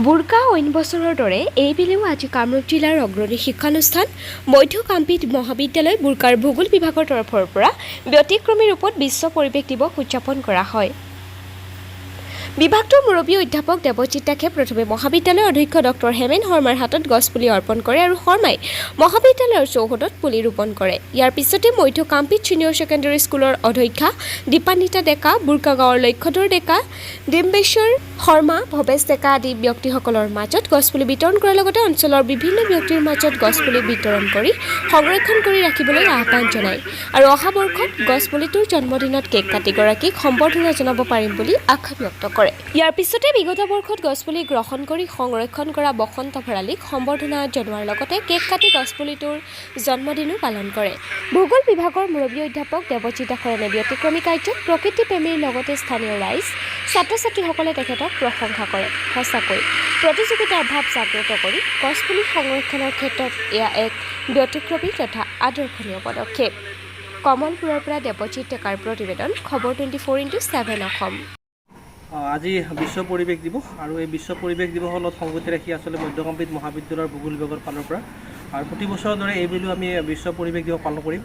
বুৰ্কা অইন বছৰৰ দৰে এইবেলিও আজি কামৰূপ জিলাৰ অগ্ৰণী শিক্ষানুষ্ঠান মধ্য কামৰূপ মহাবিদ্যালয় বুৰ্কাৰ ভূগোল বিভাগৰ তৰফৰ পৰা ব্যতিক্ৰমী ৰূপত বিশ্ব পৰিৱেশ দিৱস উদযাপন কৰা হয়। বিভাগটোৰ মুৰব্বী অধ্যাপক দেৱজিৎ দাসে প্ৰথমে মহাবিদ্যালয়ৰ অধ্যক্ষ ডক্টৰ হেমেন শৰ্মাৰ হাতত গছপুলি অৰ্পণ কৰে আৰু শৰ্মাই মহাবিদ্যালয়ৰ চৌহদত পুলি ৰোপণ কৰে। ইয়াৰ পিছতে মধ্য কামৰূপ ছিনিয়ৰ ছেকেণ্ডেৰী স্কুলৰ অধ্যক্ষা দীপান্বিতা ডেকা, বুৰ্কা গাঁৱৰ লক্ষ্যধৰ ডেকা, ডিম্বেশ্বৰ শৰ্মা, ভৱেশ ডেকা আদি ব্যক্তিসকলৰ মাজত গছপুলি বিতৰণ কৰাৰ লগতে অঞ্চলৰ বিভিন্ন ব্যক্তিৰ মাজত গছপুলি বিতৰণ কৰি সংৰক্ষণ কৰি ৰাখিবলৈ আহ্বান জনায় আৰু অহা বৰ্ষত গছপুলিটোৰ জন্মদিনত কেক কাটি গৰাকীক সম্বৰ্ধনা জনাব পাৰিম বুলি আশা ব্যক্ত কৰে। ইয়াৰ পিছতে বিগত বৰ্ষত গছপুলি গ্ৰহণ কৰি সংৰক্ষণ কৰা বসন্ত ভৰালীক সম্বৰ্ধনা জনোৱাৰ লগতে কেক কাটি গছপুলিটোৰ জন্মদিনো পালন কৰে। ভূগোল বিভাগৰ মুৰব্বী অধ্যাপক দেৱজিৎ দাসৰ এনে ব্যতিক্ৰমী কাৰ্যক প্ৰকৃতিপ্ৰেমীৰ লগতে স্থানীয় ৰাইজ, ছাত্ৰ-ছাত্ৰীসকলে তেখেতক প্ৰশংসা কৰে। সঁচাকৈ প্ৰতিযোগিতাৰ ভাৱ জাগ্ৰত কৰি গছপুলি সংৰক্ষণৰ ক্ষেত্ৰত এয়া এক ব্যতিক্ৰমী তথা আদৰ্শনীয় পদক্ষেপ। কমলপুৰৰ পৰা দেৱজিৎ ডেকাৰ প্ৰতিবেদন, খবৰ 24x7 অসম। আজি বিশ্ব পৰিৱেশ দিৱস আৰু এই বিশ্ব পৰিৱেশ দিৱসৰ লগত সংগতি ৰাখি আচলতে মধ্য কামৰূপ মহাবিদ্যালয়ৰ ভূগোল বিভাগৰ ফালৰ পৰা আৰু প্ৰতি বছৰৰ দৰে এইবেলিও আমি বিশ্ব পৰিৱেশ দিৱস পালন কৰিম।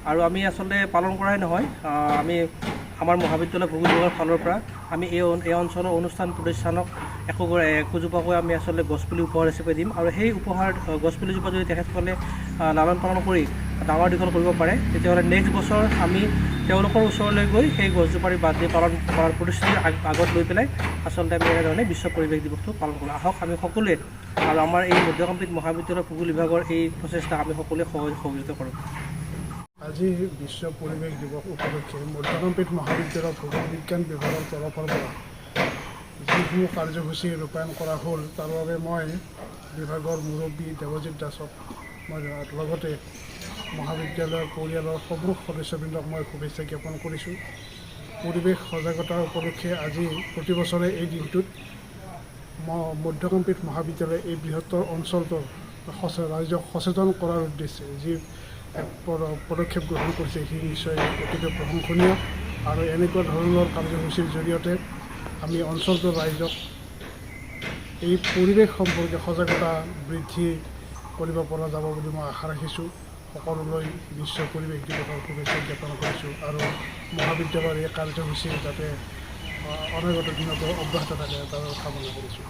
আৰু আমি আচলতে পালন কৰাই নহয়, আমি আমাৰ মহাবিদ্যালয় ভূগোল বিভাগৰ ফালৰ পৰা আমি এই অঞ্চলৰ অনুষ্ঠান প্ৰতিষ্ঠানক একোজোপাকৈ আমি আচলতে গছপুলি উপহাৰ হিচাপে দিম আৰু সেই উপহাৰ গছপুলিজোপা যদি তেখেতসকলে লালন পালন কৰি ডাঙৰ দীঘল কৰিব পাৰে তেতিয়াহ'লে নেক্সট বছৰ আমি তেওঁলোকৰ ওচৰলৈ গৈ সেই গছজোপাৰ বাদ পালন কৰাৰ প্ৰতিশ্ৰুতি আগত লৈ পেলাই আচলতে আমি এনেধৰণে বিশ্ব পৰিৱেশ দিৱসটো পালন কৰোঁ। আহক আমি সকলোৱে আৰু আমাৰ এই মধ্য কামৰূপ মহাবিদ্যালয়ৰ ভূগোল বিভাগৰ এই প্ৰচেষ্টাক আমি সকলোৱে সহযোগিতা কৰোঁ। আজি বিশ্ব পৰিৱেশ দিৱস উপলক্ষে মধ্য কামৰূপ মহাবিদ্যালয়ৰ ভূগোল বিজ্ঞান বিভাগৰ তৰফৰ পৰা যিসমূহ কাৰ্যসূচী ৰূপায়ণ কৰা হ'ল তাৰ বাবে মই বিভাগৰ মুৰব্বী দেৱজিৎ দাসক মই লগতে মহাবিদ্যালয়ৰ পৰিয়ালৰ সমূহ সদস্যবৃন্দক মই শুভেচ্ছা জ্ঞাপন কৰিছোঁ। পৰিৱেশ সজাগতা উপলক্ষে আজি প্ৰতি বছৰে এই দিনটোত মধ্য কামৰূপ মহাবিদ্যালয়ে এই বৃহত্তৰ অঞ্চলটোৰ ৰাইজক সচেতন কৰাৰ উদ্দেশ্যে যি পদক্ষেপ গ্ৰহণ কৰিছে সি নিশ্চয় অতিকৈ প্ৰশংসনীয় আৰু এনেকুৱা ধৰণৰ কাৰ্যসূচীৰ জৰিয়তে আমি অঞ্চলটোৰ ৰাইজক এই পৰিৱেশ সম্পৰ্কে সজাগতা বৃদ্ধি কৰিব পৰা যাব বুলি মই আশা ৰাখিছোঁ। সকলোলৈ বিশ্ব পৰিৱেশ দিৱসৰ শুভেচ্ছা জ্ঞাপন কৰিছোঁ আৰু মহাবিদ্যালয়ৰ এই কাৰ্যসূচী যাতে অনাগত দিনতো অব্যাহত থাকে তাৰ কামনা কৰিছোঁ।